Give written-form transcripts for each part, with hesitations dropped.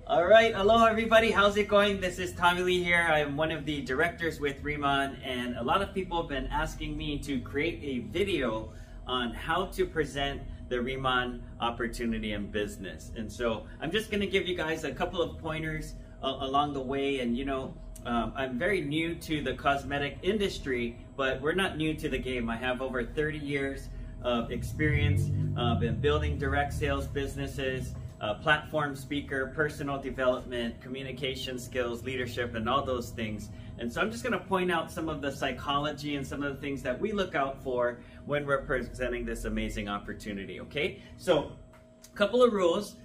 All right, hello everybody, how's it going? This is Tommy Lee here. I'm one of the directors with Riman, and a lot of people have been asking me to create a video on how to present the Riman opportunity in business. And so I'm just gonna give you guys a couple of pointers along the way. And I'm very new to the cosmetic industry, but we're not new to the game. I have over 30 years of experience in building direct sales businesses, platform speaker, personal development, communication skills, leadership, and all those things. And so I'm just going to point out some of the psychology and some of the things that we look out for when we're presenting this amazing opportunity, okay? So a couple of rules.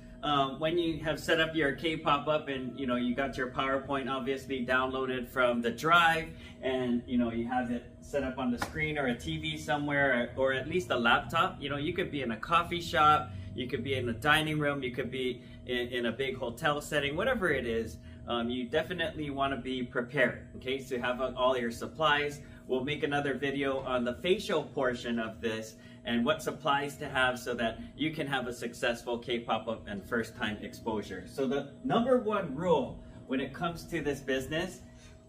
When you have set up your Kpop Up and you got your PowerPoint obviously downloaded from the drive, and you have it set up on the screen or a TV somewhere, or at least a laptop. You could be in a coffee shop, you could be in a dining room, you could be in a big hotel setting, whatever it is. You definitely want to be prepared, okay? So have all your supplies. We'll make another video on the facial portion of this and what supplies to have so that you can have a successful Kpop Up and first time exposure. So the number one rule when it comes to this business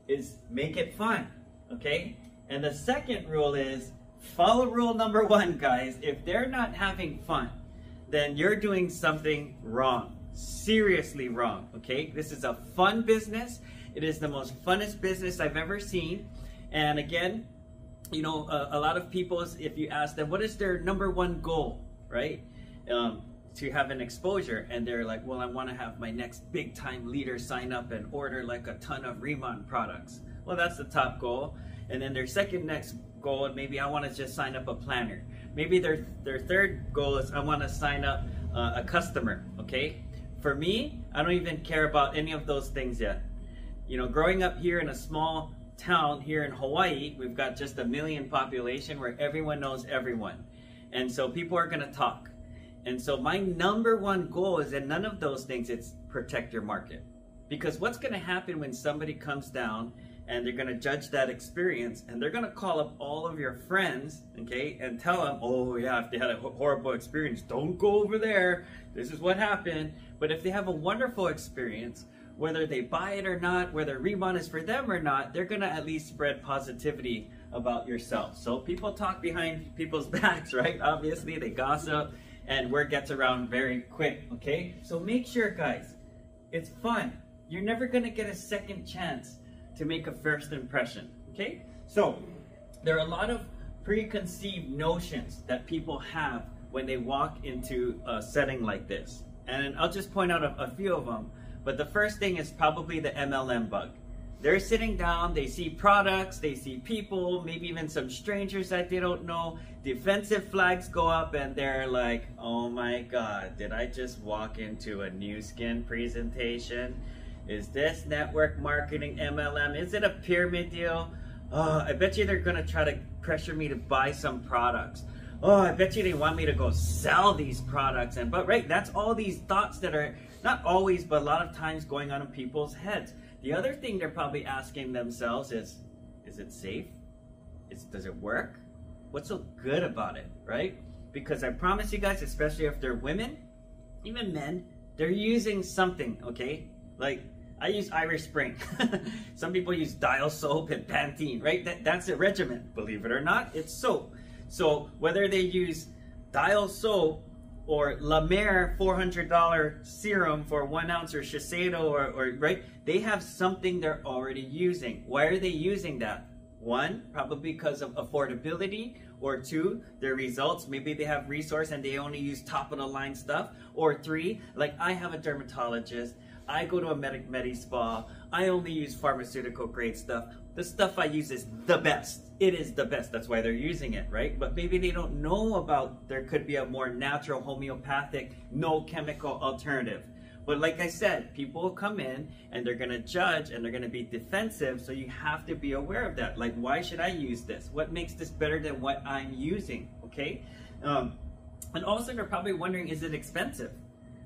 is make it fun, okay? And the second rule is follow rule number one, guys. If they're not having fun, then you're doing something wrong, seriously wrong, okay? This is a fun business. It is the most funnest business I've ever seen. And again, a lot of people, if you ask them, what is their number one goal, right? To have an exposure, and they're like, well, I want to have my next big time leader sign up and order like a ton of Riman products. Well, that's the top goal. And then their second next goal, maybe I want to just sign up a planner. Maybe their third goal is I want to sign up a customer, okay? For me, I don't even care about any of those things yet. Growing up here in a small town here in Hawaii, we've got just 1 million population where everyone knows everyone. And so people are gonna talk. And so my number one goal is in none of those things, it's protect your market. Because what's gonna happen when somebody comes down and they're gonna judge that experience, and they're gonna call up all of your friends, okay, and tell them, oh yeah, if they had a horrible experience, don't go over there, this is what happened. But if they have a wonderful experience, whether they buy it or not, whether Riman is for them or not, they're gonna at least spread positivity about yourself. So people talk behind people's backs, right? Obviously they gossip, and word gets around very quick, okay? So make sure, guys, it's fun. You're never gonna get a second chance to make a first impression, okay? So there are a lot of preconceived notions that people have when they walk into a setting like this. And I'll just point out a few of them. But the first thing is probably the MLM bug. They're sitting down, they see products, they see people, maybe even some strangers that they don't know. Defensive flags go up and they're like, oh my God, did I just walk into a new skin presentation? Is this network marketing MLM? Is it a pyramid deal? Oh, I bet you they're gonna try to pressure me to buy some products. Oh, I bet you they want me to go sell these products. But right, that's all these thoughts that are not always, but a lot of times going on in people's heads. The other thing they're probably asking themselves is it safe? Does it work? What's so good about it, right? Because I promise you guys, especially if they're women, even men, they're using something, okay? Like, I use Irish Spring. Some people use Dial soap and Pantene, right? That's a regimen. Believe it or not, it's soap. So whether they use Dial soap or La Mer $400 serum for 1 ounce, or Shiseido, or right, they have something they're already using. Why are they using that? One, probably because of affordability, or two, their results. Maybe they have resource and they only use top of the line stuff. Or three, like I have a dermatologist, I go to a medi spa, I only use pharmaceutical grade stuff. The stuff I use is the best. It is the best. That's why they're using it, right? But maybe they don't know about there could be a more natural, homeopathic, no chemical alternative. But like I said, people will come in and they're gonna judge and they're gonna be defensive, so you have to be aware of that. Like, why should I use this? What makes this better than what I'm using, okay? And also they're probably wondering, is it expensive?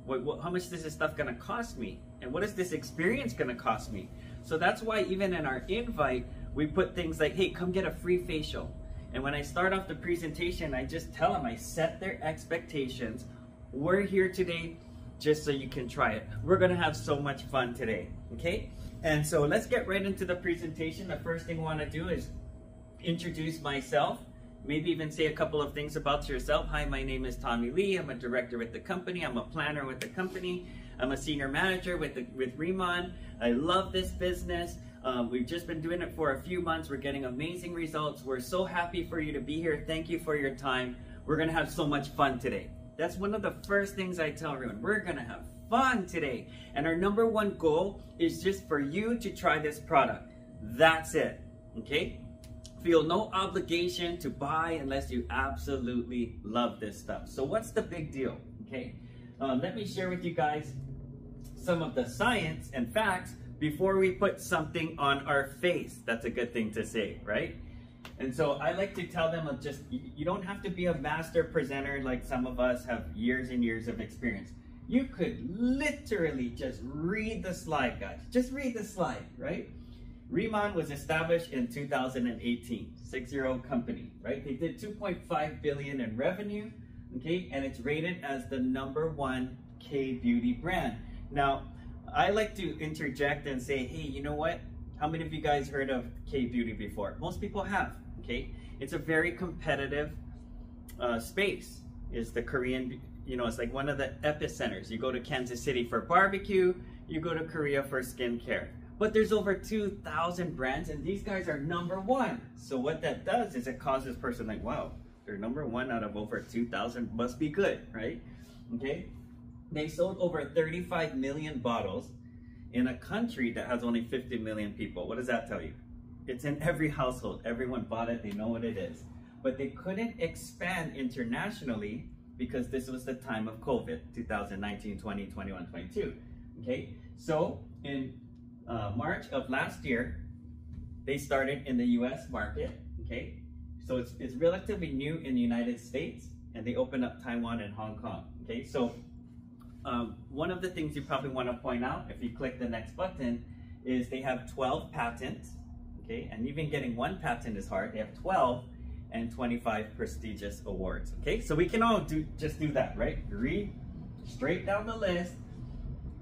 How much is this stuff gonna cost me? And what is this experience gonna cost me? So that's why even in our invite, we put things like, hey, come get a free facial. And when I start off the presentation, I just tell them, I set their expectations. We're here today just so you can try it. We're gonna have so much fun today, okay? And so let's get right into the presentation. The first thing I wanna do is introduce myself, maybe even say a couple of things about yourself. Hi, my name is Tommy Lee. I'm a director with the company. I'm a planner with the company. I'm a senior manager with Riman. I love this business. We've just been doing it for a few months. We're getting amazing results. We're so happy for you to be here. Thank you for your time. We're gonna have so much fun today. That's one of the first things I tell everyone. We're gonna have fun today. And our number one goal is just for you to try this product. That's it, okay? Feel no obligation to buy unless you absolutely love this stuff. So what's the big deal, okay? Let me share with you guys some of the science and facts before we put something on our face. That's a good thing to say, right? And so I like to tell them, you don't have to be a master presenter like some of us have years and years of experience. You could literally just read the slide, guys. Just read the slide, right? Riman was established in 2018, 6-year-old company, right? They did 2.5 billion in revenue, okay? And it's rated as the #1 K-beauty brand. Now, I like to interject and say, hey, you know what? How many of you guys heard of K-beauty before? Most people have, okay? It's a very competitive space. It's the Korean, it's like one of the epicenters. You go to Kansas City for barbecue, you go to Korea for skincare. But there's over 2,000 brands and these guys are #1. So what that does is it causes person like, wow, they're #1 out of over 2,000, must be good, right? Okay? They sold over 35 million bottles in a country that has only 50 million people. What does that tell you? It's in every household. Everyone bought it. They know what it is. But they couldn't expand internationally because this was the time of COVID, 2019, 20, 21, 22. Okay? So in March of last year, they started in the US market. Okay? So it's relatively new in the United States, and they opened up Taiwan and Hong Kong. Okay? So one of the things you probably want to point out, if you click the next button, is they have 12 patents, okay? And even getting one patent is hard. They have 12 and 25 prestigious awards, okay? So we can all just do that, right? Read straight down the list.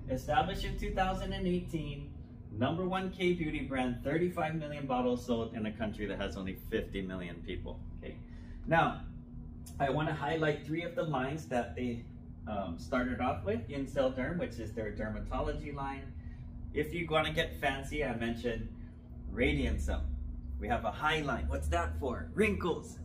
Established in 2018, #1 K-beauty brand, 35 million bottles sold in a country that has only 50 million people, okay? Now, I want to highlight 3 of the lines that they started off with. Incel Derm, which is their dermatology line. If you want to get fancy, I mentioned Radiantsum. We have a high line. What's that for? Wrinkles,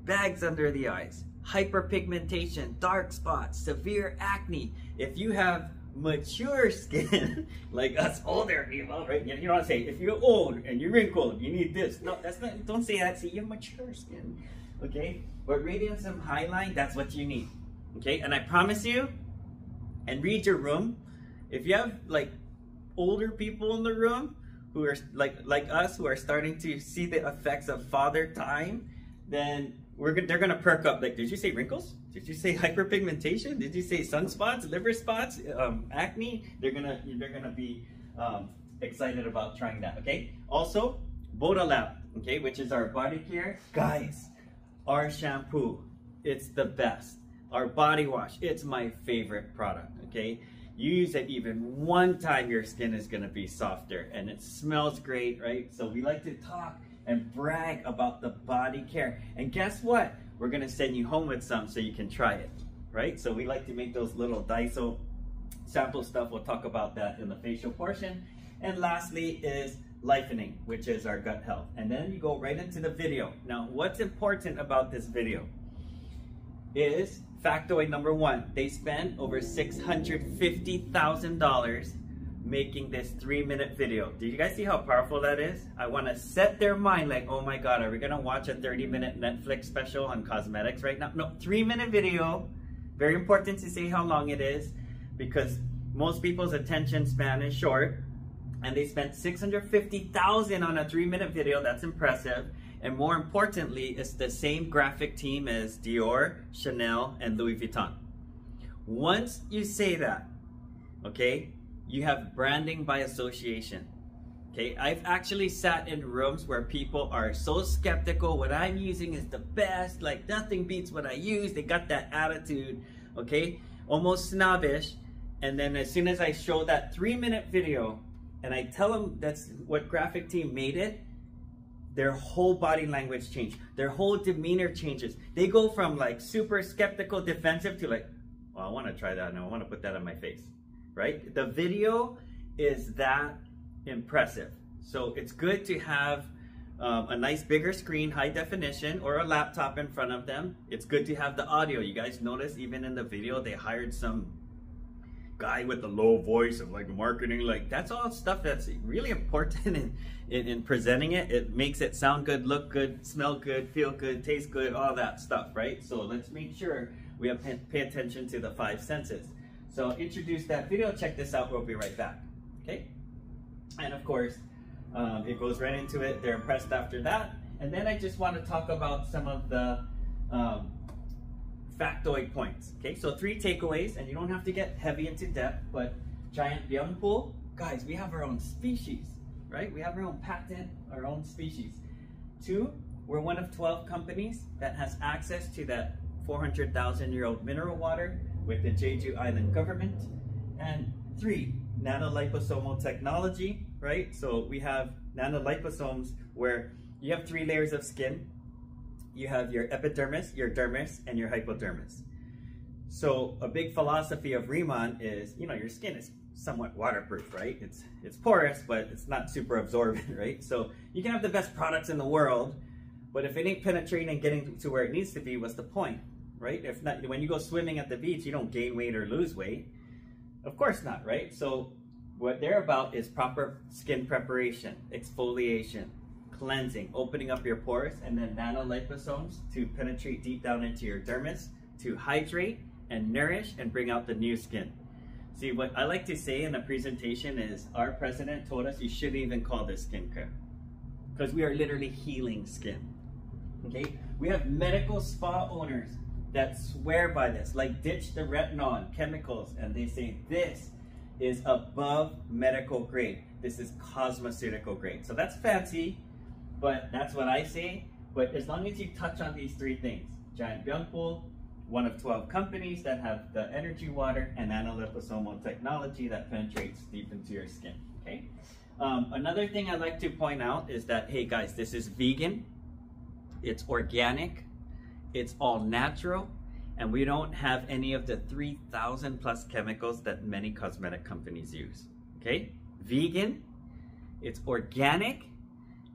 bags under the eyes, hyperpigmentation, dark spots, severe acne. If you have mature skin, like us older people, right? You know what I'm saying? If you're old and you're wrinkled, you need this. No, that's not, don't say that. Say you have mature skin, okay? But Radiantsum Highline, that's what you need. Okay, and I promise you, and read your room, if you have like older people in the room who are like us, who are starting to see the effects of father time, then they're gonna perk up. Like, did you say wrinkles? Did you say hyperpigmentation? Did you say sunspots, liver spots, acne? They're gonna be excited about trying that. Okay. Also, Bodalab, okay, which is our body care, guys. Our shampoo, it's the best. Our body wash, it's my favorite product, okay? You use it even one time, your skin is gonna be softer and it smells great, right? So we like to talk and brag about the body care. And guess what? We're gonna send you home with some so you can try it, right? So we like to make those little Daiso sample stuff. We'll talk about that in the facial portion. And lastly is Lifening, which is our gut health. And then you go right into the video. Now, what's important about this video is factoid #1. They spent over $650,000 making this 3-minute video. Do you guys see how powerful that is? I want to set their mind like, oh my God, are we gonna watch a 30-minute Netflix special on cosmetics right now? No, 3-minute video. Very important to say how long it is because most people's attention span is short, and they spent $650,000 on a 3-minute video. That's impressive. And more importantly, it's the same graphic team as Dior, Chanel, and Louis Vuitton. Once you say that, okay, you have branding by association. Okay, I've actually sat in rooms where people are so skeptical. What I'm using is the best, like nothing beats what I use. They got that attitude, okay, almost snobbish. And then as soon as I show that 3-minute video and I tell them that's what graphic team made it, their whole body language changed. Their whole demeanor changes. They go from like super skeptical, defensive to like, well, I want to try that and I want to put that on my face, right? The video is that impressive. So it's good to have a nice bigger screen, high definition, or a laptop in front of them. It's good to have the audio. You guys notice even in the video, they hired some guy with a low voice of like marketing. Like that's all stuff that's really important in presenting it. It makes it sound good, look good, smell good, feel good, taste good, all that stuff, right? So let's make sure we have pay attention to the 5 senses. So I'll introduce that video. Check this out. We'll be right back. Okay. And of course, it goes right into it. They're impressed after that. And then I just want to talk about some of the factoid points. Okay, so 3 takeaways, and you don't have to get heavy into depth, but giant Byungpool, guys, we have our own species, right? We have our own patent, our own species. 2, we're one of 12 companies that has access to that 400,000-year-old mineral water with the Jeju Island government. And 3, nanoliposomal technology, right? So we have nanoliposomes where you have 3 layers of skin. You have your epidermis, your dermis, and your hypodermis. So a big philosophy of Riman is, you know, your skin is somewhat waterproof, right? It's porous, but it's not super absorbent, right? So you can have the best products in the world, but if it ain't penetrating and getting to where it needs to be, what's the point, right? If not, when you go swimming at the beach, you don't gain weight or lose weight. Of course not, right? So what they're about is proper skin preparation, exfoliation, cleansing, opening up your pores, and then nanoliposomes to penetrate deep down into your dermis to hydrate and nourish and bring out the new skin. See, what I like to say in a presentation is our president told us you shouldn't even call this skincare because we are literally healing skin. Okay, we have medical spa owners that swear by this, like ditch the retinol and chemicals, and they say this is above medical grade. This is cosmeceutical grade. So that's fancy, but that's what I say. But as long as you touch on these 3 things, giant Byungpool, one of 12 companies that have the energy water and nanoliposomal technology that penetrates deep into your skin, okay? Another thing I'd like to point out is that, hey guys, this is vegan, it's organic, it's all natural, and we don't have any of the 3,000 plus chemicals that many cosmetic companies use, okay? Vegan, it's organic,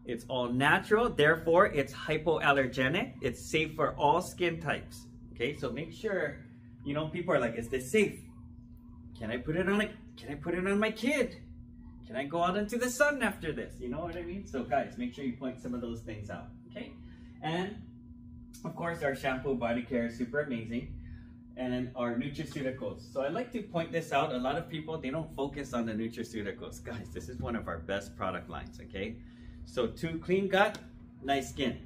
it's all natural, therefore it's hypoallergenic, it's safe for all skin types, okay? So make sure, you know, people are like, is this safe? Can I put it on my kid? Can I go out into the sun after this? You know what I mean? So guys, make sure you point some of those things out, okay? And of course, our shampoo, body care is super amazing. And our nutraceuticals. So I like to point this out. A lot of people, they don't focus on the nutraceuticals. Guys, this is one of our best product lines, okay? So 2, clean gut, nice skin.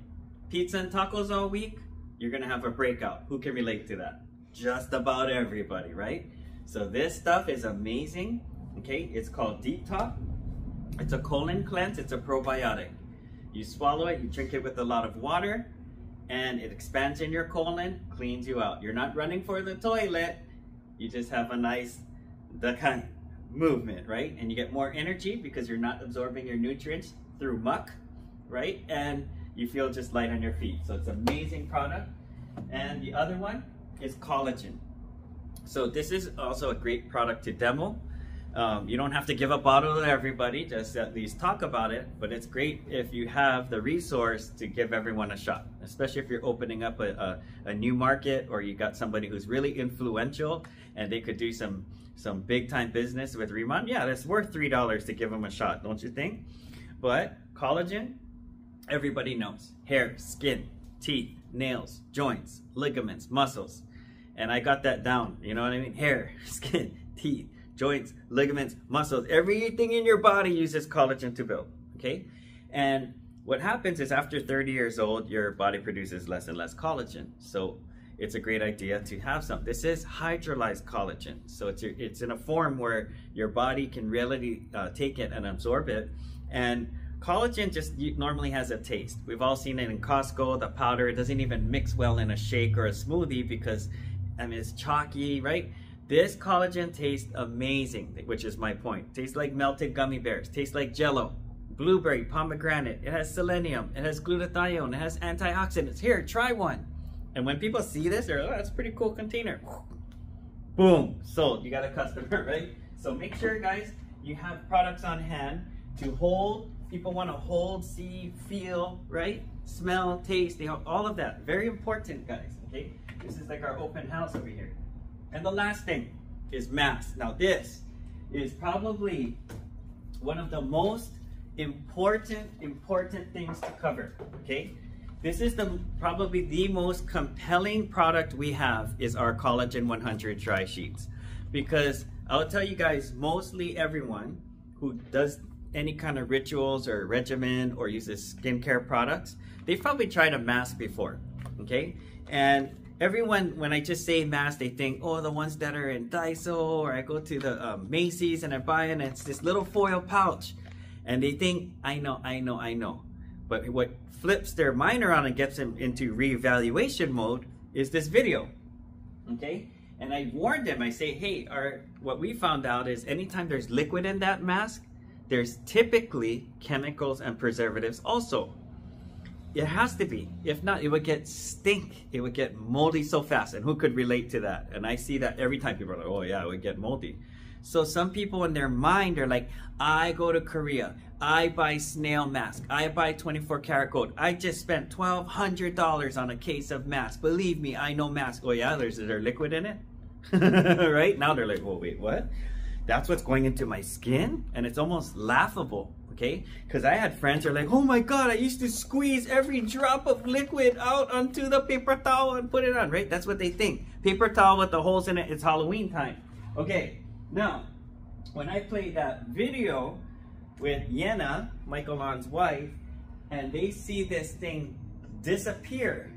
Pizza and tacos all week, you're gonna have a breakout. Who can relate to that? Just about everybody, right? So this stuff is amazing, okay? It's called Deep Talk. It's a colon cleanse, it's a probiotic. You swallow it, you drink it with a lot of water, and it expands in your colon, cleans you out. You're not running for the toilet, you just have a nice movement, right? And you get more energy because you're not absorbing your nutrients through muck, right? And you feel just light on your feet. So it's an amazing product. And the other one is collagen. So this is also a great product to demo. You don't have to give a bottle to everybody, just at least talk about it, but it's great if you have the resource to give everyone a shot, especially if you're opening up a new market, or you got somebody who's really influential and they could do some big time business with Riman. Yeah, that's worth $3 to give them a shot, don't you think? But collagen, everybody knows. Hair, skin, teeth, nails, joints, ligaments, muscles. And I got that down, you know what I mean? Hair, skin, teeth, joints, ligaments, muscles, everything in your body uses collagen to build, okay? And what happens is after 30 years old, your body produces less and less collagen. So it's a great idea to have some. This is hydrolyzed collagen. So it's in a form where your body can really take it and absorb it. And collagen just normally has a taste. We've all seen it in Costco, the powder. It doesn't even mix well in a shake or a smoothie because, I mean, it's chalky, right? This collagen tastes amazing, which is my point. Tastes like melted gummy bears, tastes like Jello, blueberry, pomegranate. It has selenium, it has glutathione, it has antioxidants. Here, try one. And when people see this, they're like, oh, that's a pretty cool container. Boom, sold. You got a customer, right? So make sure, guys, you have products on hand to hold. People want to hold, see, feel, right? Smell, taste, all of that. Very important, guys, okay? This is like our open house over here. And the last thing is masks. Now this is probably one of the most important things to cover, okay? This is probably the most compelling product we have is our Collagen 100 dry sheets. Because I'll tell you guys, mostly everyone who does any kind of rituals or regimen or uses skincare products, they've probably tried a mask before, okay? And everyone, when I just say mask, they think, oh, the ones that are in Daiso, or I go to the Macy's and I buy it and it's this little foil pouch. And they think, I know. But what flips their mind around and gets them into reevaluation mode is this video, okay? And I warned them, I say, hey, what we found out is anytime there's liquid in that mask, there's typically chemicals and preservatives also. It has to be. If not, it would get stink. It would get moldy so fast. And who could relate to that? And I see that every time people are like, oh yeah, it would get moldy. So some people in their mind are like, I go to Korea, I buy snail mask, I buy 24 karat gold. I just spent $1,200 on a case of mask. Believe me, I know mask. Oh yeah, is there liquid in it? Right? Now they're like, oh wait, what? That's what's going into my skin? And it's almost laughable, okay? Because I had friends who are like, oh my God, I used to squeeze every drop of liquid out onto the paper towel and put it on, right? That's what they think. Paper towel with the holes in it, it's Halloween time. Okay, now, when I played that video with Yenna, Michael Lon's wife, and they see this thing disappear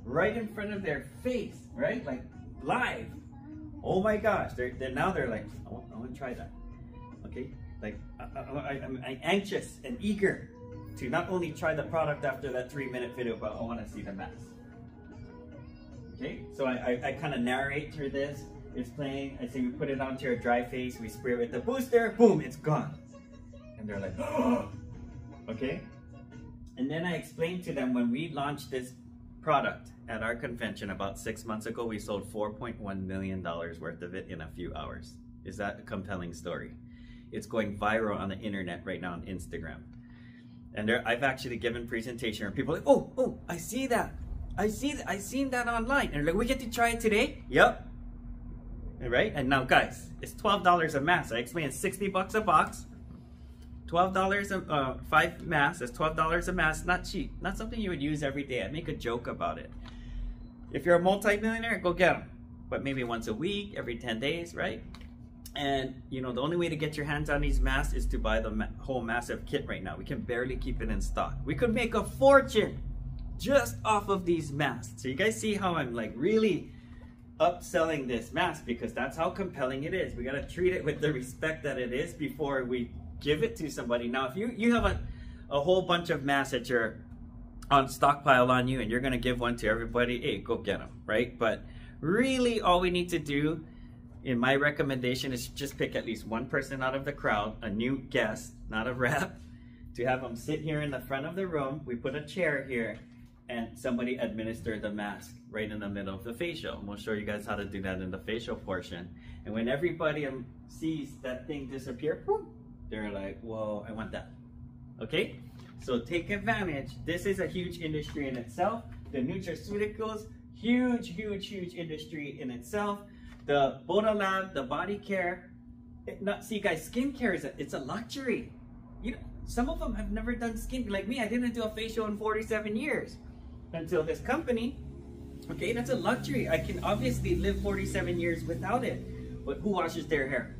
right in front of their face, right? Like live. Oh my gosh, now they're like, I want to try that, okay? Like, I'm anxious and eager to not only try the product after that 3-minute video, but I want to see the mask. Okay, so I kind of narrate through this. It's playing, I say we put it onto your dry face, we spray it with the booster, boom, it's gone. And they're like, oh, okay? And then I explained to them when we launched this product at our convention about 6 months ago, we sold $4.1 million worth of it in a few hours. Is that a compelling story? It's going viral on the internet right now on Instagram. And I've actually given presentation where people are like, oh, I see that. I seen that online. And they're like, we get to try it today? Yep. Right? And now guys, it's $12 a mask. I explained it's 60 bucks a box. $12 5 masks, that's $12 a mask, not cheap. Not something you would use every day. I make a joke about it. If you're a multi-millionaire, go get them. But maybe once a week, every 10 days, right? And you know, the only way to get your hands on these masks is to buy the whole massive kit right now. We can barely keep it in stock. We could make a fortune just off of these masks. So you guys see how I'm like really upselling this mask, because that's how compelling it is. We gotta treat it with the respect that it is before we give it to somebody. Now, if you have a whole bunch of masks that you're on stockpile on you and you're gonna give one to everybody, hey, go get them, right? But really all we need to do, in my recommendation, is just pick at least one person out of the crowd, a new guest, not a rep, to have them sit here in the front of the room. We put a chair here and somebody administer the mask right in the middle of the facial. And we'll show you guys how to do that in the facial portion. And when everybody sees that thing disappear, boom, they're like, whoa, I want that. Okay? So take advantage. This is a huge industry in itself. The nutraceuticals, huge industry in itself. The Boda Lab, the body care. See guys, skincare it's a luxury. You know, some of them have never done skin. Like me, I didn't do a facial in 47 years until this company. Okay, that's a luxury. I can obviously live 47 years without it. But who washes their hair?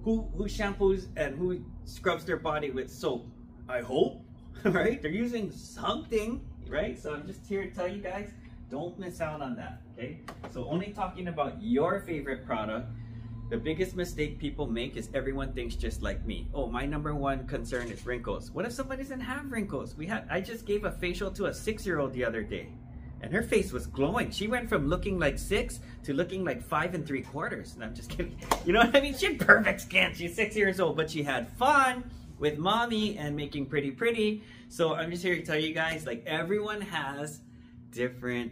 Who shampoos and who scrubs their body with soap? I hope, right? They're using something, right? So I'm just here to tell you guys, don't miss out on that, okay? So only talking about your favorite product. The biggest mistake people make is everyone thinks just like me. Oh, my #1 concern is wrinkles. What if somebody doesn't have wrinkles? I just gave a facial to a 6-year-old the other day. And her face was glowing. She went from looking like 6 to looking like 5 3/4. And I'm just kidding. You know what I mean? She had perfect skin. She's 6 years old, but she had fun with mommy and making pretty. So I'm just here to tell you guys, like, everyone has different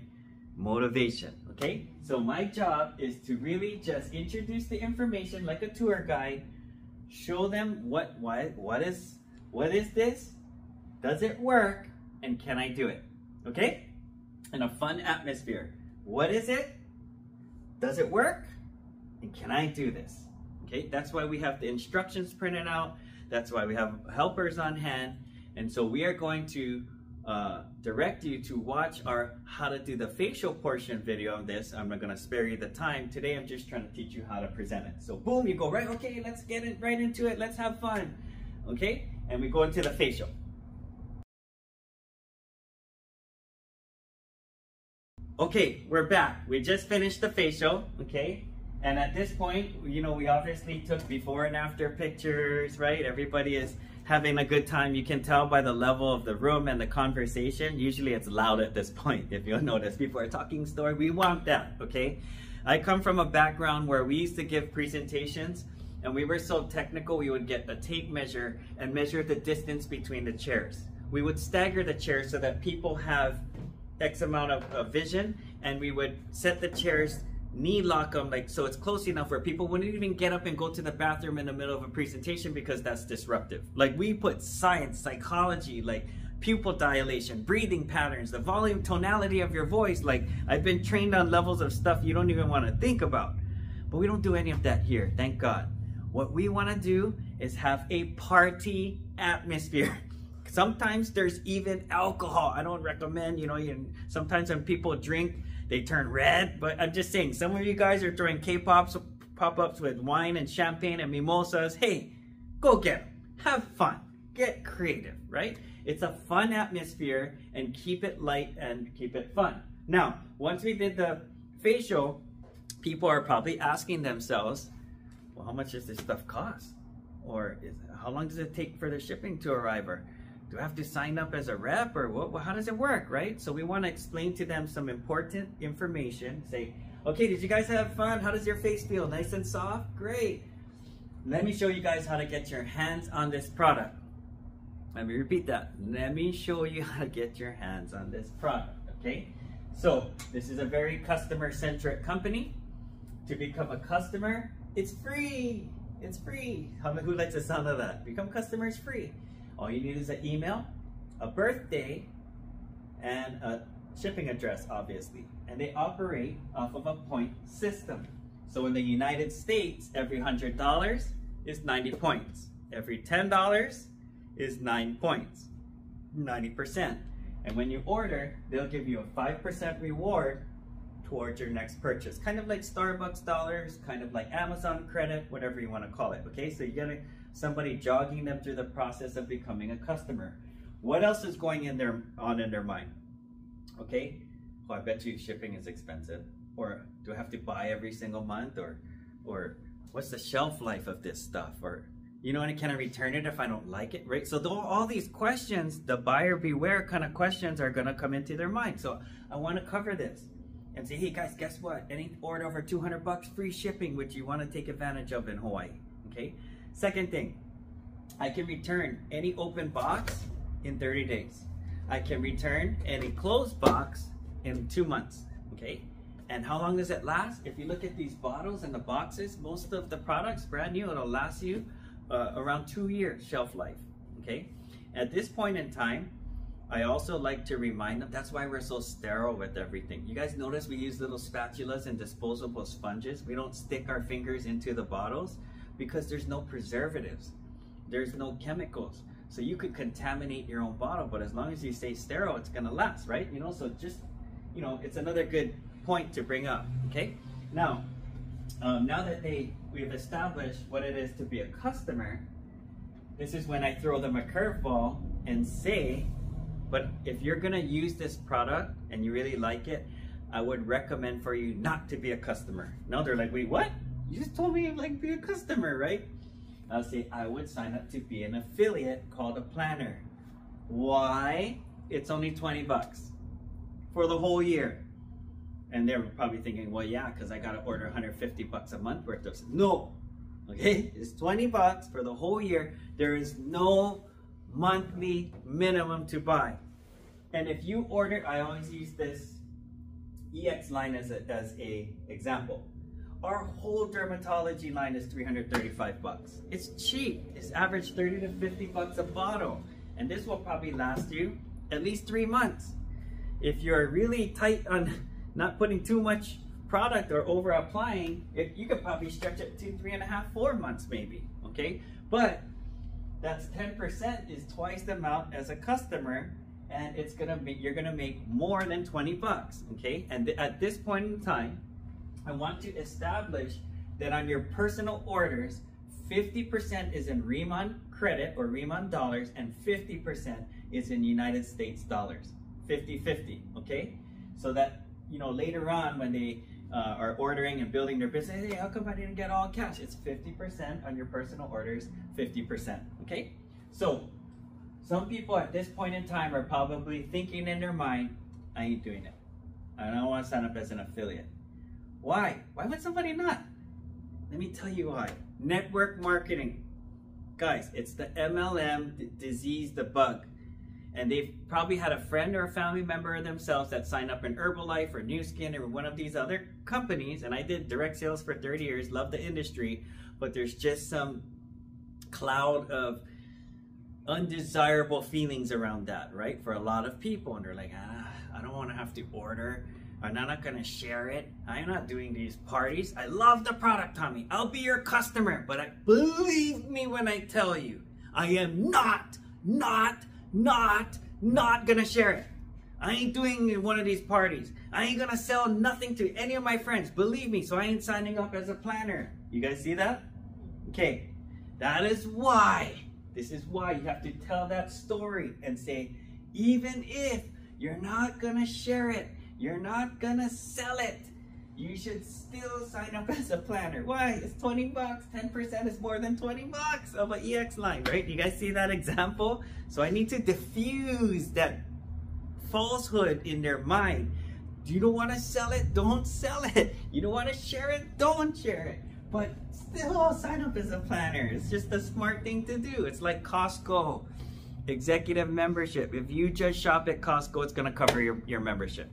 motivation, okay? So my job is to really just introduce the information like a tour guide, show them what is this? Does it work? And can I do it? Okay? In a fun atmosphere. What is it? Does it work? And can I do this? Okay, that's why we have the instructions printed out. That's why we have helpers on hand. And so we are going to direct you to watch our how to do the facial portion video of this. I'm not going to spare you the time. Today I'm just trying to teach you how to present it. So boom, you go right, okay, let's get it right into it. Let's have fun. Okay, and we go into the facial. Okay, we're back. We just finished the facial, okay? And at this point, you know, we obviously took before and after pictures, right? Everybody is having a good time. You can tell by the level of the room and the conversation. Usually it's loud at this point, if you'll notice. People are talking story. We want that, okay? I come from a background where we used to give presentations, and we were so technical, we would get a tape measure and measure the distance between the chairs. We would stagger the chairs so that people have X amount of vision, and we would set the chairs, knee lock them, like, so it's close enough where people wouldn't even get up and go to the bathroom in the middle of a presentation because that's disruptive. Like, we put science, psychology, like pupil dilation, breathing patterns, the volume, tonality of your voice. Like, I've been trained on levels of stuff you don't even want to think about. But we don't do any of that here, thank God. What we want to do is have a party atmosphere. Sometimes there's even alcohol. I don't recommend, you know, sometimes when people drink, they turn red. But I'm just saying, some of you guys are throwing K-pops, pop-ups with wine and champagne and mimosas. Hey, go get them. Have fun. Get creative, right? It's a fun atmosphere, and keep it light and keep it fun. Now, once we did the facial, people are probably asking themselves, well, how much does this stuff cost? Or how long does it take for the shipping to arrive? Or do I have to sign up as a rep, or what? How does it work, right? So we want to explain to them some important information. Say, okay, did you guys have fun? How does your face feel? Nice and soft? Great. Let me show you guys how to get your hands on this product. Let me repeat that. Let me show you how to get your hands on this product, okay? So this is a very customer-centric company. To become a customer, it's free. It's free. Who likes the sound of that? Become customers free. All you need is an email, a birthday, and a shipping address, obviously. And they operate off of a point system. So in the United States, every $100 is 90 points. Every $10 is 9 points, 90%. And when you order, they'll give you a 5% reward towards your next purchase. Kind of like Starbucks dollars, kind of like Amazon credit, whatever you want to call it, okay? So you get somebody jogging them through the process of becoming a customer. What else is going in their mind? Okay, well, I bet you shipping is expensive. Or do I have to buy every single month? Or what's the shelf life of this stuff? Or, you know, and can I return it if I don't like it, right? So all these questions, the buyer beware kind of questions, are gonna come into their mind. So I wanna cover this and say, hey guys, guess what? Any order over 200 bucks, free shipping, which you wanna take advantage of in Hawaii, okay? Second thing, I can return any open box in 30 days. I can return any closed box in 2 months, okay? And how long does it last? If you look at these bottles and the boxes, most of the products, brand new, it'll last you around 2 years shelf life, okay? At this point in time, I also like to remind them, that's why we're so sterile with everything. You guys notice we use little spatulas and disposable sponges. We don't stick our fingers into the bottles because there's no preservatives. There's no chemicals. So you could contaminate your own bottle, but as long as you stay sterile, it's gonna last, right? You know, so just, you know, it's another good point to bring up, okay? Now that we've established what it is to be a customer, this is when I throw them a curveball and say, but if you're gonna use this product and you really like it, I would recommend for you not to be a customer. No, they're like, wait, what? You just told me like be a customer, right? I'll say I would sign up to be an affiliate called a planner. Why? It's only 20 bucks. for the whole year. And they're probably thinking, well, yeah, because I got to order 150 bucks a month worth of stuff. No, okay, it's 20 bucks for the whole year. There is no monthly minimum to buy. And if you order, I always use this EX line as a example. Our whole dermatology line is 335 bucks. It's cheap. It's average 30 to 50 bucks a bottle. And this will probably last you at least 3 months. If you're really tight on not putting too much product or over applying, you could probably stretch it to 3.5, 4 months maybe, okay? But that's 10% is twice the amount as a customer, and it's gonna be, you're gonna make more than 20 bucks, okay? And at this point in time, I want to establish that on your personal orders, 50% is in Riman credit or Riman dollars, and 50% is in United States dollars. 50-50, okay? So that, you know, later on when they are ordering and building their business, hey, how come I didn't get all cash? It's 50% on your personal orders, 50%, okay? So some people at this point in time are probably thinking in their mind, I ain't doing it. I don't want to sign up as an affiliate. Why? Why would somebody not? Let me tell you why. Network marketing. Guys, it's the MLM disease, the bug. And they've probably had a friend or a family member themselves that signed up in Herbalife or New Skin or one of these other companies. And I did direct sales for 30 years, love the industry, but there's just some cloud of undesirable feelings around that, right? For a lot of people. And they're like, I don't want to have to order. I'm not going to share it. I'm not doing these parties. I love the product, Tommy. I'll be your customer. But believe me when I tell you, I am not gonna share it. I ain't doing one of these parties. I ain't gonna sell nothing to any of my friends. Believe me, so I ain't signing up as a planner. You guys see that? Okay, that is why. This is why you have to tell that story and say, even if you're not gonna share it, you're not gonna sell it, you should still sign up as a planner. Why? It's 20 bucks. 10% is more than 20 bucks of an EX line, right? You guys see that example? So I need to diffuse that falsehood in their mind. You don't want to sell it? Don't sell it. You don't want to share it? Don't share it. But still sign up as a planner. It's just a smart thing to do. It's like Costco, executive membership. If you just shop at Costco, it's going to cover your membership,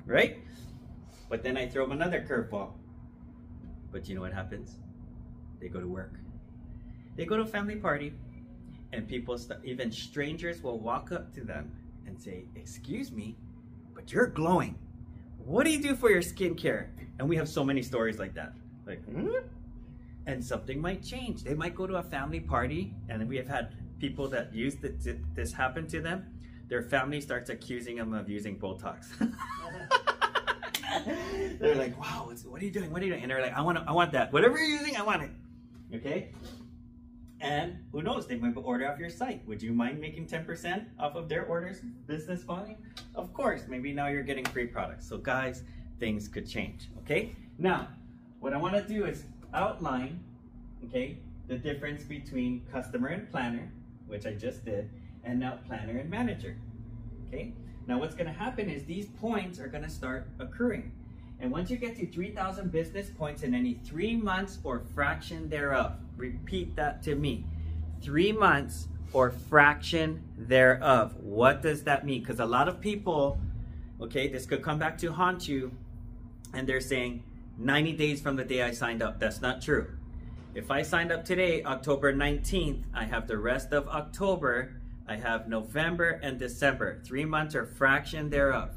right? But then I throw them another curveball. But you know what happens? They go to work. They go to a family party, and people, even strangers, will walk up to them and say, excuse me, but you're glowing. What do you do for your skincare? And we have so many stories like that. Like, and something might change. They might go to a family party, and we have had people that use this happen to them. Their family starts accusing them of using Botox. They're like, wow, what are you doing? What are you doing? And they're like, I want that. Whatever you're using, I want it. Okay? And who knows? They might order off your site. Would you mind making 10% off of their orders, business volume? Of course. Maybe now you're getting free products. So guys, things could change. Okay? Now, what I want to do is outline, okay, the difference between customer and planner, which I just did, and now planner and manager. Okay? Now what's going to happen is these points are going to start accruing. And once you get to 3,000 business points in any 3 months or fraction thereof, repeat that to me, 3 months or fraction thereof. What does that mean? Because a lot of people, okay, this could come back to haunt you, and they're saying 90 days from the day I signed up. That's not true. If I signed up today, October 19th, I have the rest of October, I have November and December, 3 months or fraction thereof.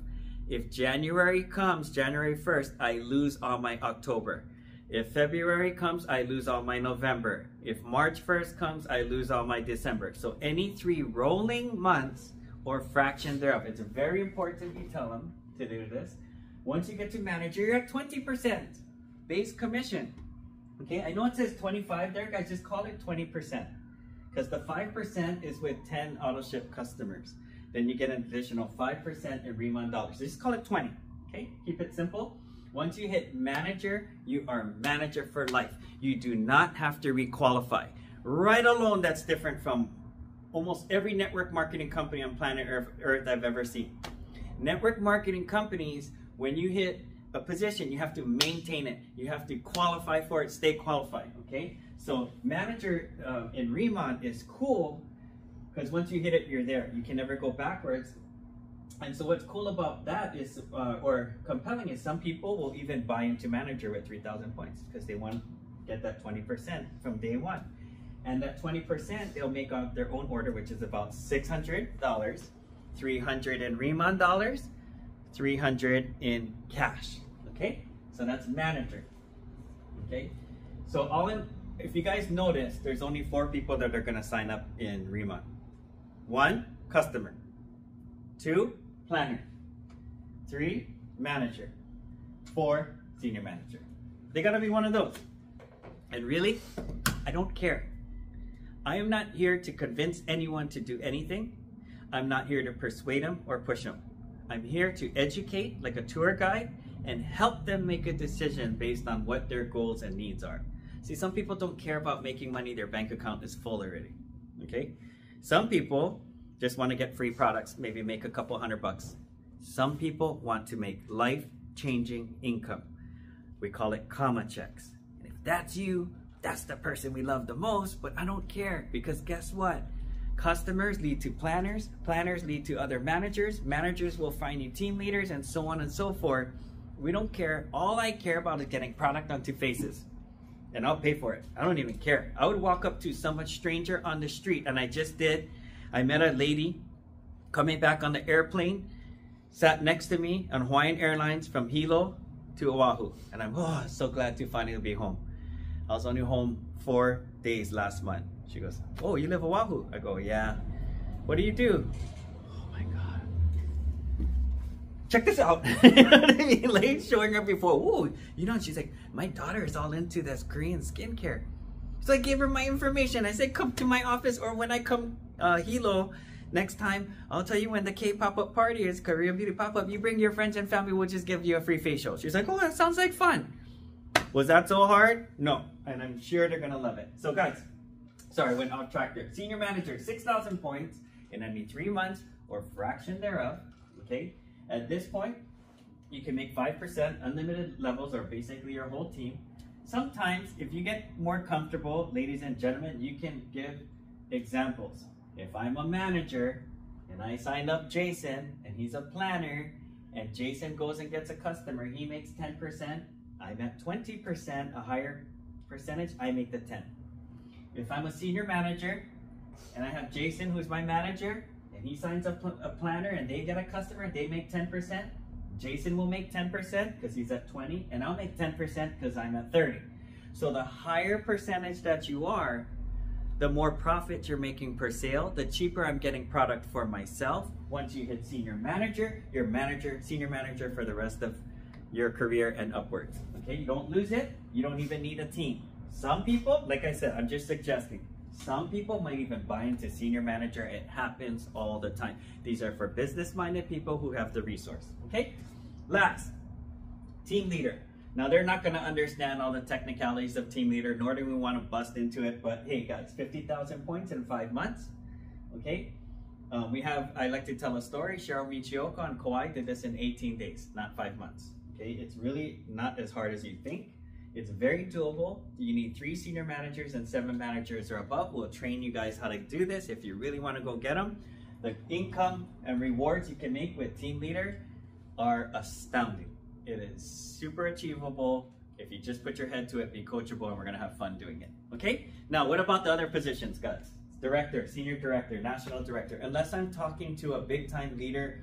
If January comes, January 1st, I lose all my October. If February comes, I lose all my November. If March 1st comes, I lose all my December. So any 3 rolling months or fraction thereof. It's very important you tell them to do this. Once you get to manager, you're at 20% base commission. Okay, I know it says 25 there, guys, just call it 20%. Because the 5% is with 10 auto ship customers. Then you get an additional 5% in Riman dollars. So just call it 20. Okay, keep it simple. Once you hit manager, you are manager for life. You do not have to requalify. Right alone, that's different from almost every network marketing company on planet Earth I've ever seen. Network marketing companies, when you hit a position, you have to maintain it. You have to qualify for it, stay qualified, okay? So manager in Riman is cool because once you hit it, you're there. You can never go backwards. And so what's cool about that is, or compelling is, some people will even buy into manager with 3,000 points because they want to get that 20% from day one. And that 20%, they'll make out their own order, which is about $600, 300 in Riman dollars, 300 in cash, okay? So that's manager, okay? So all in, if you guys notice, there's only 4 people that are gonna sign up in Riman. 1, customer. 2, planner. 3, manager. 4, senior manager. They gotta be one of those. And really, I don't care. I am not here to convince anyone to do anything. I'm not here to persuade them or push them. I'm here to educate like a tour guide and help them make a decision based on what their goals and needs are. See, some people don't care about making money. Their bank account is full already, okay? Some people just want to get free products, maybe make a couple $100. Some people want to make life-changing income. We call it comma checks. And if that's you, that's the person we love the most, but I don't care, because guess what? Customers lead to planners, planners lead to other managers, managers will find you team leaders, and so on and so forth. We don't care. All I care about is getting product onto faces, and I'll pay for it. I don't even care. I would walk up to some stranger on the street, and I just did. I met a lady coming back on the airplane, sat next to me on Hawaiian Airlines from Hilo to Oahu, and I'm so glad to finally be home. I was only home 4 days last month. She goes, "Oh, you live Oahu?" I go, "Yeah." "What do you do?" Oh my God. Check this out. You know what I mean? Like showing her before. Whoa, you know, she's like, "My daughter is all into this Korean skincare." So I gave her my information. I said, "Come to my office, or when I come Hilo next time, I'll tell you when the Kpop Up party is, Korean Beauty Pop-Up. You bring your friends and family, we'll just give you a free facial." She's like, "Oh, that sounds like fun." Was that so hard? No. And I'm sure they're gonna love it. So guys, sorry, I went off track there. Senior manager, 6,000 points in only 3 months or fraction thereof, okay? At this point, you can make 5%, unlimited levels, or basically your whole team. Sometimes, if you get more comfortable, ladies and gentlemen, you can give examples. If I'm a manager and I signed up Jason and he's a planner, and Jason goes and gets a customer, he makes 10%, I'm at 20%, a higher percentage, I make the 10. If I'm a senior manager and I have Jason, who's my manager, and he signs up a planner and they get a customer, they make 10%, Jason will make 10% because he's at 20, and I'll make 10% because I'm at 30. So the higher percentage that you are, the more profit you're making per sale, the cheaper I'm getting product for myself. Once you hit senior manager, you're manager, senior manager for the rest of your career and upwards. Okay, you don't lose it. You don't even need a team. Some people, like I said, I'm just suggesting, some people might even buy into senior manager. It happens all the time. These are for business-minded people who have the resource. Okay, last, team leader. Now, they're not going to understand all the technicalities of team leader, nor do we want to bust into it. But hey, guys, 50,000 points in 5 months. Okay, I like to tell a story. Cheryl Michioka on Kauai did this in 18 days, not 5 months. Okay, it's really not as hard as you think. It's very doable. You need 3 senior managers and 7 managers or above. We'll train you guys how to do this if you really want to go get them. The income and rewards you can make with team leader are astounding. It is super achievable. If you just put your head to it, be coachable, and we're gonna have fun doing it. Okay? Now, what about the other positions, guys? Director, senior director, national director. Unless I'm talking to a big time leader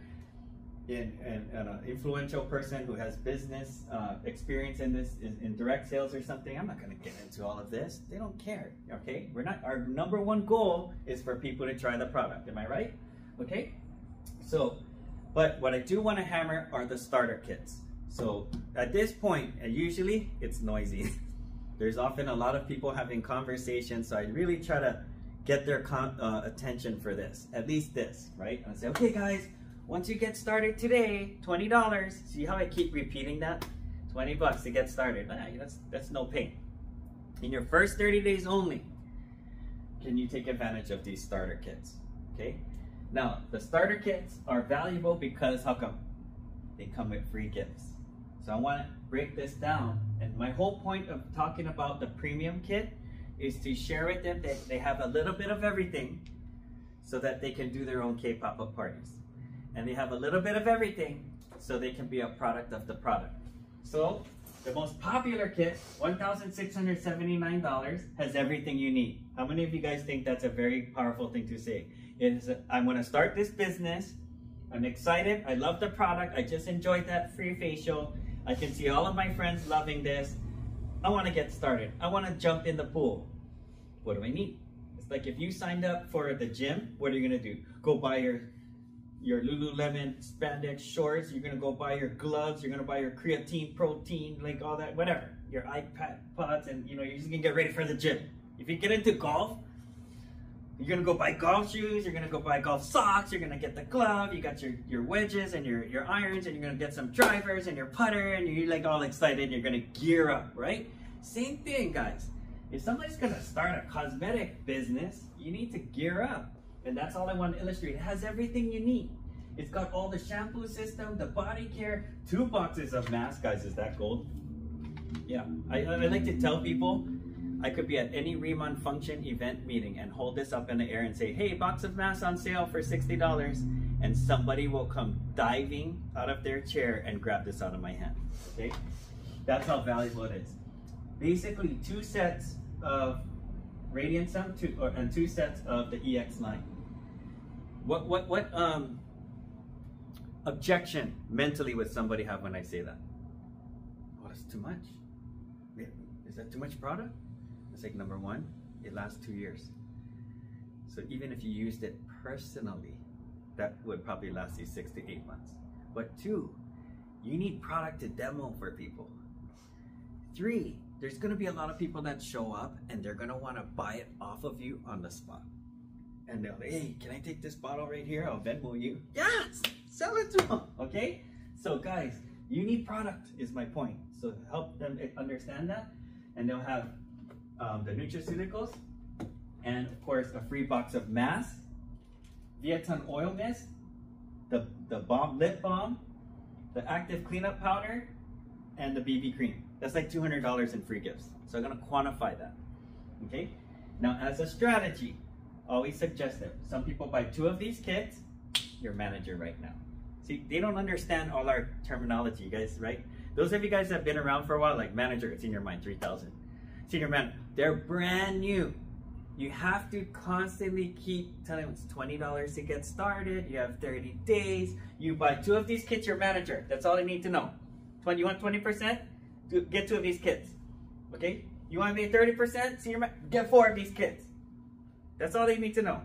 and an influential person who has business experience in this, in direct sales or something, I'm not gonna get into all of this. They don't care, okay? Our number one goal is for people to try the product, am I right? Okay? So, but what I do wanna hammer are the starter kits. So at this point, usually it's noisy. There's often a lot of people having conversations, so I really try to get their attention for this, at least this, right? And I say, okay guys, once you get started today, $20. See how I keep repeating that? $20 to get started. That's no pain. In your first 30 days only, can you take advantage of these starter kits, okay? Now, the starter kits are valuable because, how come? they come with free gifts. So I want to break this down, and my whole point of talking about the premium kit is to share with them that they have a little bit of everything so that they can do their own Kpop Up parties. And they have a little bit of everything so they can be a product of the product. So the most popular kit, $1,679, has everything you need. How many of you guys think that's a very powerful thing to say? I'm going to start this business. I'm excited. I love the product. I just enjoyed that free facial. I can see all of my friends loving this. I want to get started. I want to jump in the pool. What do I need? It's like if you signed up for the gym, what are you going to do? Go buy your Lululemon spandex shorts. You're going to go buy your gloves. You're going to buy your creatine, protein, like all that, whatever. Your iPad pods, and you're just going to get ready for the gym. If you get into golf, you're going to go buy golf shoes. You're going to go buy golf socks. You're going to get the glove. You got your wedges and your irons, and you're going to get some drivers and your putter, and you're like all excited. You're going to gear up, right? Same thing, guys. If somebody's going to start a cosmetic business, you need to gear up. And that's all I want to illustrate. It has everything you need. It's got all the shampoo system, the body care, 2 boxes of masks. Guys, is that gold? Yeah. I like to tell people, I could be at any Riman function, event, meeting, and hold this up in the air and say, hey, box of masks on sale for $60. And somebody will come diving out of their chair and grab this out of my hand. Okay? That's how valuable it is. Basically, 2 sets of Radiant Sun and 2 sets of the EX line. What objection mentally would somebody have when I say that? Oh, that's too much. Is that too much product? It's like, number one, it lasts 2 years. So even if you used it personally, that would probably last you 6 to 8 months. But 2, you need product to demo for people. 3, there's going to be a lot of people that show up and they're going to want to buy it off of you on the spot. And they'll say, hey, can I take this bottle right here? I'll Venmo you. Yes, sell it to them, okay? So guys, you need product is my point. So help them understand that. And they'll have the nutraceuticals, and of course a free box of masks, Viaton oil mist, the balm, lip balm, the active cleanup powder, and the BB cream. That's like $200 in free gifts. So I'm gonna quantify that, okay? Now as a strategy, always suggest it. Some people buy 2 of these kits, your manager right now. See, they don't understand all our terminology, guys, right? Those of you guys that have been around for a while, like manager, it's in your mind, 3,000. Senior man, they're brand new. You have to constantly keep telling them it's $20 to get started. You have 30 days. You buy 2 of these kits, your manager. That's all I need to know. You want 20%? Get 2 of these kits. Okay? You want to make 30%? Senior man, get 4 of these kits. That's all they need to know.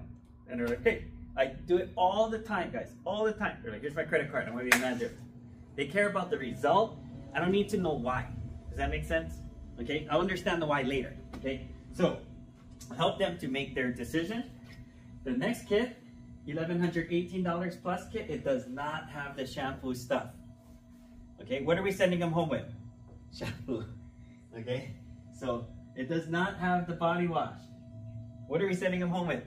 And they're like, hey, I do it all the time, guys. All the time. They're like, here's my credit card. I want to be a manager. They care about the result. I don't need to know why. Does that make sense? Okay, I'll understand the why later. Okay, so help them to make their decision. The next kit, $1,118 plus kit, it does not have the shampoo stuff. Okay, what are we sending them home with? Shampoo. Okay, so it does not have the body wash. What are we sending them home with?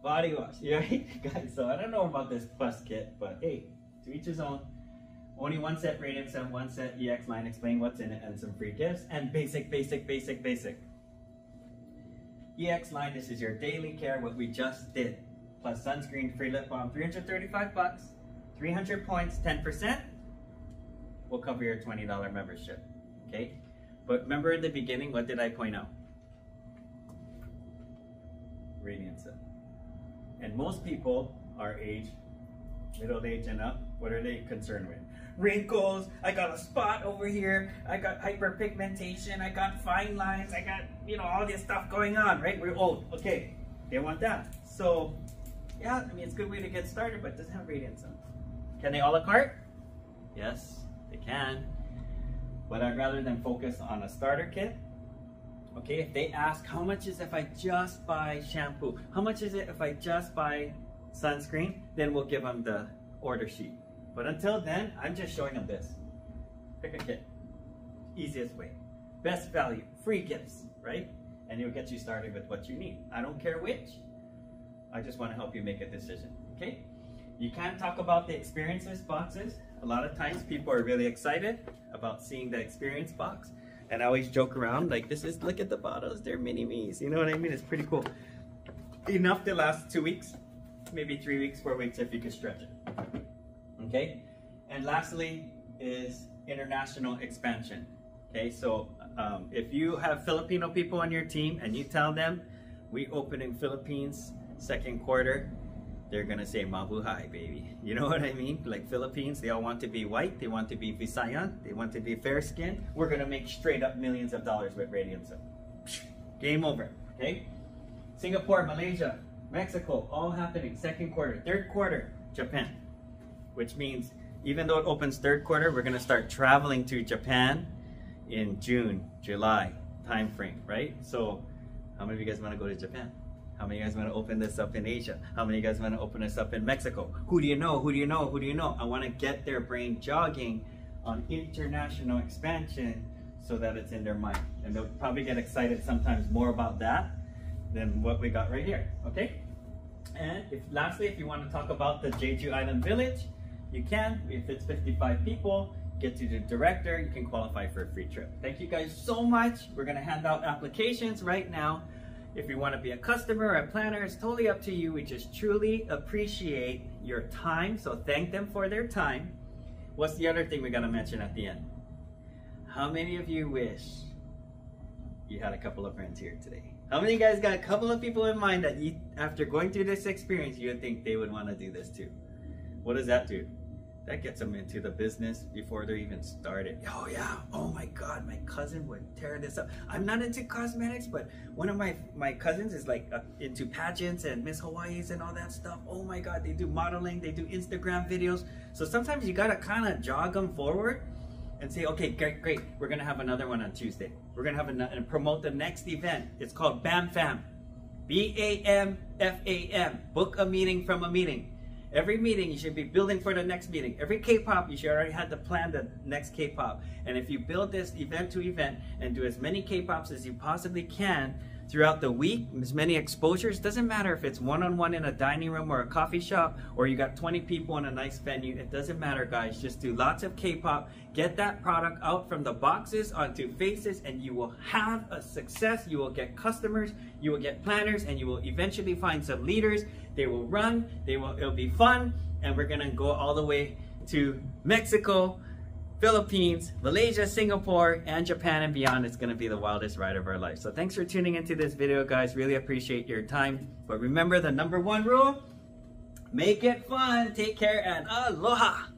Body wash. Right, guys. So I don't know about this plus kit, but hey, to each his own. Only 1 set Radiant Sun, 1 set EX line, explain what's in it, and some free gifts, and basic. EX line, this is your daily care, what we just did. Plus sunscreen, free lip balm, 335 bucks, 300 points, 10%, will cover your $20 membership, okay? But remember in the beginning, what did I point out? Radiant Sun. And most people our age, middle age and up, what are they concerned with? Wrinkles, I got a spot over here, I got hyperpigmentation, I got fine lines, I got, all this stuff going on, right? We're old, okay, they want that. So, yeah, I mean, it's a good way to get started, but it doesn't have Radiant Sun. Can they a la carte? Yes, they can. But I'd rather than focus on a starter kit. Okay, if they ask, how much is it if I just buy shampoo? How much is it if I just buy sunscreen? Then we'll give them the order sheet. But until then, I'm just showing them this. Pick a kit. Easiest way. Best value. Free gifts, right? And it'll get you started with what you need. I don't care which. I just want to help you make a decision, okay? You can talk about the experiences boxes. a lot of times people are really excited about seeing the experience box. And I always joke around like, look at the bottles, they're mini-me's. You know what I mean? It's pretty cool. Enough to last 2 weeks, maybe 3 weeks, 4 weeks if you can stretch it. Okay? And lastly is international expansion. Okay, so if you have Filipino people on your team and you tell them we open in Philippines 2nd quarter, they're gonna say mabuhay, baby. You know what I mean? Like Philippines, they all want to be white, they want to be Visayan, they want to be fair skinned. We're gonna make straight up millions of dollars with Radium Soap. Game over, okay? Singapore, Malaysia, Mexico, all happening 2nd quarter. 3rd quarter, Japan. Which means even though it opens 3rd quarter, we're gonna start traveling to Japan in June, July time frame, right? So how many of you guys wanna go to Japan? How many of you guys want to open this up in Asia? How many of you guys want to open this up in Mexico? Who do you know? Who do you know? Who do you know? I want to get their brain jogging on international expansion so that it's in their mind. And they'll probably get excited sometimes more about that than what we got right here, okay? And lastly, if you want to talk about the Jeju Island Village, you can. If it's 55 people, get to the director, you can qualify for a free trip. Thank you guys so much. We're going to hand out applications right now. If you want to be a customer or a planner, it's totally up to you. We just truly appreciate your time, so thank them for their time. What's the other thing we got to mention at the end? How many of you wish you had a couple of friends here today? How many of you guys got a couple of people in mind that you, after going through this experience, you would think they would want to do this too? What does that do? That gets them into the business before they're even started. Oh yeah, oh my God, my cousin would tear this up. I'm not into cosmetics, but one of my cousins is like into pageants and Miss Hawaii's and all that stuff. Oh my God, they do modeling, they do Instagram videos. So sometimes you gotta kind of jog them forward and say, okay, great, we're gonna have another one on Tuesday. We're gonna have and promote the next event. It's called BAM FAM. BAMFAM, book a meeting from a meeting. Every meeting, you should be building for the next meeting. Every K-pop, you should already have to plan the next K-pop. And if you build this event to event and do as many K-pops as you possibly can throughout the week, as many exposures, doesn't matter if it's one-on-one in a dining room or a coffee shop, or you got 20 people in a nice venue, it doesn't matter, guys. Just do lots of K-pop, get that product out from the boxes onto faces, and you will have a success. You will get customers, you will get planners, and you will eventually find some leaders. They will run, it'll be fun, and we're gonna go all the way to Mexico, Philippines, Malaysia, Singapore, and Japan and beyond. It's gonna be the wildest ride of our life. So thanks for tuning into this video, guys. Really appreciate your time. But remember the #1 rule, make it fun, take care, and aloha.